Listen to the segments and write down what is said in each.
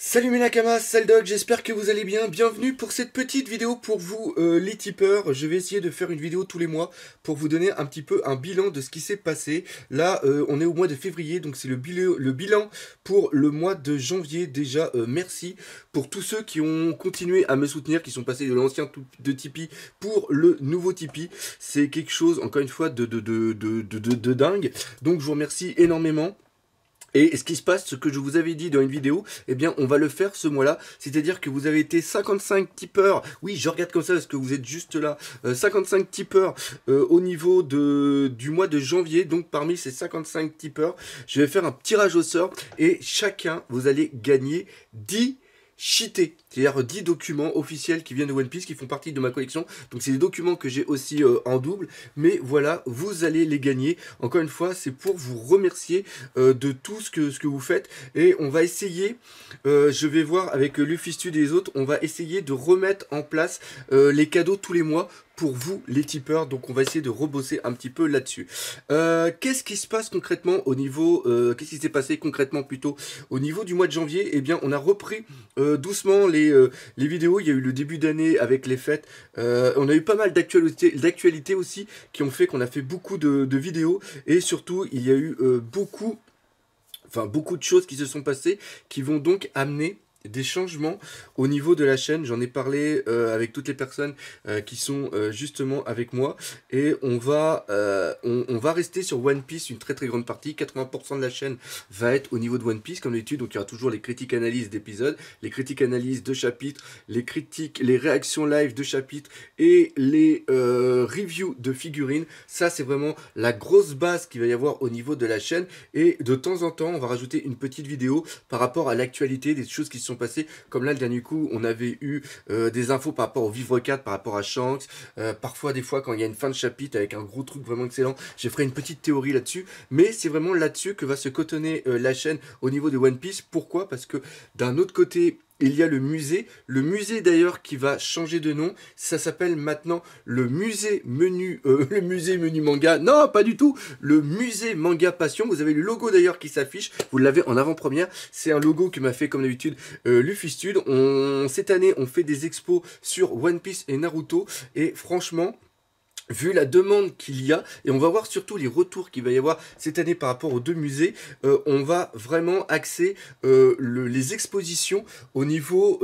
Salut mes nakamas, Saldog, j'espère que vous allez bien. Bienvenue pour cette petite vidéo pour vous les tipeurs. Je vais essayer de faire une vidéo tous les mois pour vous donner un petit peu un bilan de ce qui s'est passé. Là, on est au mois de février, donc c'est le bilan pour le mois de janvier. Déjà, merci pour tous ceux qui ont continué à me soutenir, qui sont passés de l'ancien de Tipeee pour le nouveau Tipeee. C'est quelque chose, encore une fois, de dingue. Donc je vous remercie énormément. Et ce qui se passe, ce que je vous avais dit dans une vidéo, eh bien, on va le faire ce mois-là. C'est-à-dire que vous avez été 55 tipeurs. Oui, je regarde comme ça parce que vous êtes juste là. 55 tipeurs au niveau du mois de janvier. Donc, parmi ces 55 tipeurs, je vais faire un tirage au sort. Et chacun, vous allez gagner 10 cheatés, c'est-à-dire 10 documents officiels qui viennent de One Piece, qui font partie de ma collection. Donc c'est des documents que j'ai aussi en double, mais voilà, vous allez les gagner. Encore une fois, c'est pour vous remercier de tout ce que vous faites, et on va essayer, je vais voir avec Luffy Stud et les autres, on va essayer de remettre en place les cadeaux tous les mois pour vous les tipeurs, donc on va essayer de rebosser un petit peu là-dessus. Qu'est-ce qui se passe concrètement au niveau, qu'est-ce qui s'est passé concrètement plutôt au niveau du mois de janvier? Eh bien, on a repris doucement les vidéos. Il y a eu le début d'année avec les fêtes, on a eu pas mal d'actualités aussi qui ont fait qu'on a fait beaucoup de vidéos, et surtout il y a eu beaucoup de choses qui se sont passées qui vont donc amener des changements au niveau de la chaîne. J'en ai parlé avec toutes les personnes qui sont justement avec moi, et on va rester sur One Piece une très grande partie. 80% de la chaîne va être au niveau de One Piece comme d'habitude, donc il y aura toujours les critiques analyses d'épisodes, les critiques analyses de chapitres, les réactions live de chapitres et les reviews de figurines. Ça, c'est vraiment la grosse base qu'il va y avoir au niveau de la chaîne, et de temps en temps on va rajouter une petite vidéo par rapport à l'actualité, des choses qui se sont passées, comme là le dernier coup on avait eu des infos par rapport au Vivre 4, par rapport à Shanks, parfois des fois quand il y a une fin de chapitre avec un gros truc vraiment excellent, je ferai une petite théorie là-dessus, mais c'est vraiment là-dessus que va se cotonner la chaîne au niveau de One Piece. Pourquoi? Parce que d'un autre côté, il y a le musée d'ailleurs qui va changer de nom. Ça s'appelle maintenant le musée menu manga. Non, pas du tout. Le musée manga passion. Vous avez le logo d'ailleurs qui s'affiche. Vous l'avez en avant-première. C'est un logo que m'a fait comme d'habitude Luffy Stud. Cette année, on fait des expos sur One Piece et Naruto. Et franchement, vu la demande qu'il y a, et on va voir surtout les retours qu'il va y avoir cette année par rapport aux deux musées, on va vraiment axer les expositions au niveau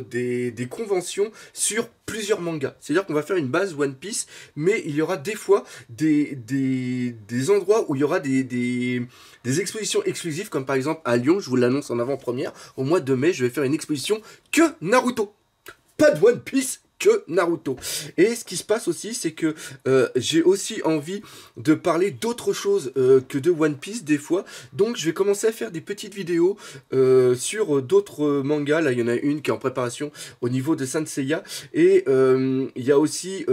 des conventions sur plusieurs mangas. C'est-à-dire qu'on va faire une base One Piece, mais il y aura des fois des endroits où il y aura des expositions exclusives, comme par exemple à Lyon, je vous l'annonce en avant-première, au mois de mai, je vais faire une exposition que Naruto. Pas de One Piece, que Naruto. Et ce qui se passe aussi, c'est que j'ai aussi envie de parler d'autre chose que de One Piece des fois. Donc je vais commencer à faire des petites vidéos sur d'autres mangas. Là, il y en a une qui est en préparation au niveau de Saint Seiya. Et il y a aussi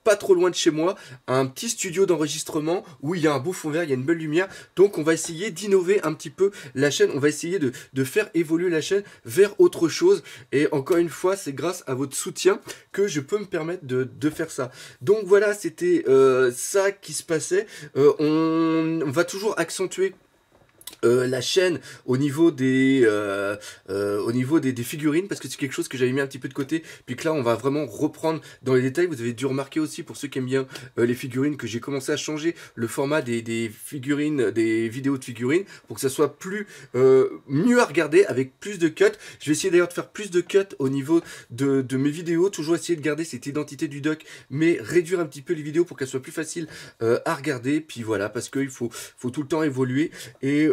pas trop loin de chez moi, un petit studio d'enregistrement où il y a un beau fond vert, il y a une belle lumière. Donc on va essayer d'innover un petit peu la chaîne, on va essayer de faire évoluer la chaîne vers autre chose. Et encore une fois, c'est grâce à votre soutien que je peux me permettre de faire ça. Donc voilà, c'était ça qui se passait. On va toujours accentuer la chaîne au niveau des figurines, parce que c'est quelque chose que j'avais mis un petit peu de côté, puis que là on va vraiment reprendre dans les détails. Vous avez dû remarquer aussi, pour ceux qui aiment bien les figurines, que j'ai commencé à changer le format des figurines, des vidéos de figurines, pour que ça soit mieux à regarder, avec plus de cuts. Je vais essayer d'ailleurs de faire plus de cuts au niveau de mes vidéos, toujours essayer de garder cette identité du doc, mais réduire un petit peu les vidéos pour qu'elles soient plus faciles à regarder. Puis voilà, parce qu'il faut tout le temps évoluer, et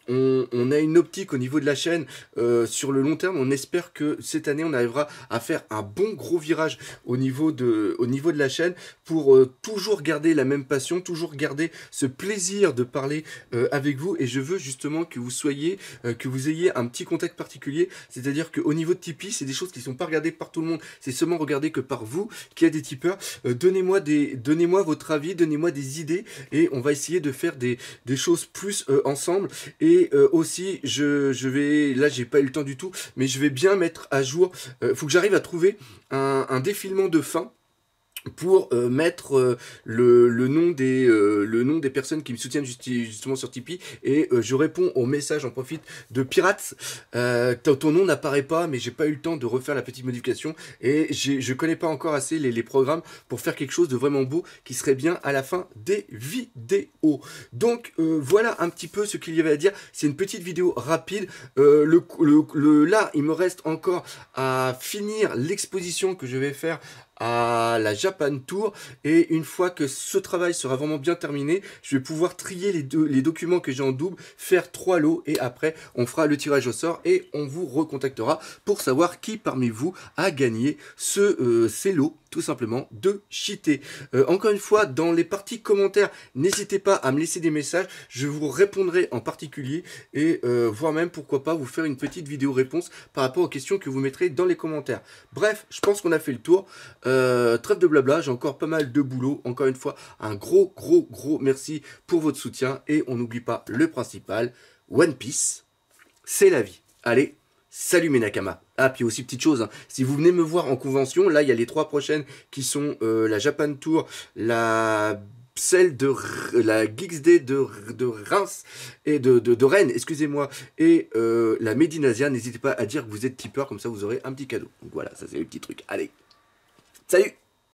on a une optique au niveau de la chaîne sur le long terme. On espère que cette année on arrivera à faire un bon gros virage au niveau de la chaîne, pour toujours garder la même passion, toujours garder ce plaisir de parler avec vous. Et je veux justement que vous ayez un petit contact particulier, c'est-à-dire qu'au niveau de Tipeee, c'est des choses qui ne sont pas regardées par tout le monde, c'est seulement regardé que par vous qui êtes des tipeurs. Donnez-moi votre avis, donnez-moi des idées, et on va essayer de faire des choses plus ensemble. Et aussi, je vais, là j'ai pas eu le temps du tout, mais je vais bien mettre à jour, faut que j'arrive à trouver un défilement de fin pour mettre le nom des personnes qui me soutiennent justement sur Tipeee, et je réponds aux messages, j'en profite, de Pirates. Ton nom n'apparaît pas, mais j'ai pas eu le temps de refaire la petite modification, et je connais pas encore assez les programmes pour faire quelque chose de vraiment beau qui serait bien à la fin des vidéos. Donc voilà un petit peu ce qu'il y avait à dire. C'est une petite vidéo rapide. Là, il me reste encore à finir l'exposition que je vais faire à la Japan Tour, et une fois que ce travail sera vraiment bien terminé, je vais pouvoir trier les documents que j'ai en double, faire 3 lots, et après on fera le tirage au sort et on vous recontactera pour savoir qui parmi vous a gagné ces lots tout simplement de cheater. Encore une fois, dans les parties commentaires, n'hésitez pas à me laisser des messages, je vous répondrai en particulier, et voire même pourquoi pas vous faire une petite vidéo réponse par rapport aux questions que vous mettrez dans les commentaires. Bref, je pense qu'on a fait le tour. Trêve de blabla, j'ai encore pas mal de boulot. Encore une fois, un gros merci pour votre soutien, et on n'oublie pas le principal, One Piece, c'est la vie. Allez, salut mes Nakama. Ah, puis aussi petite chose, hein, si vous venez me voir en convention, là il y a les 3 prochaines qui sont la Japan Tour, celle de la Geeks Day de Reims, et de Rennes, excusez-moi, et la Médinasia. N'hésitez pas à dire que vous êtes tipeur, comme ça vous aurez un petit cadeau. Donc voilà, ça c'est les petits trucs. Allez, salut!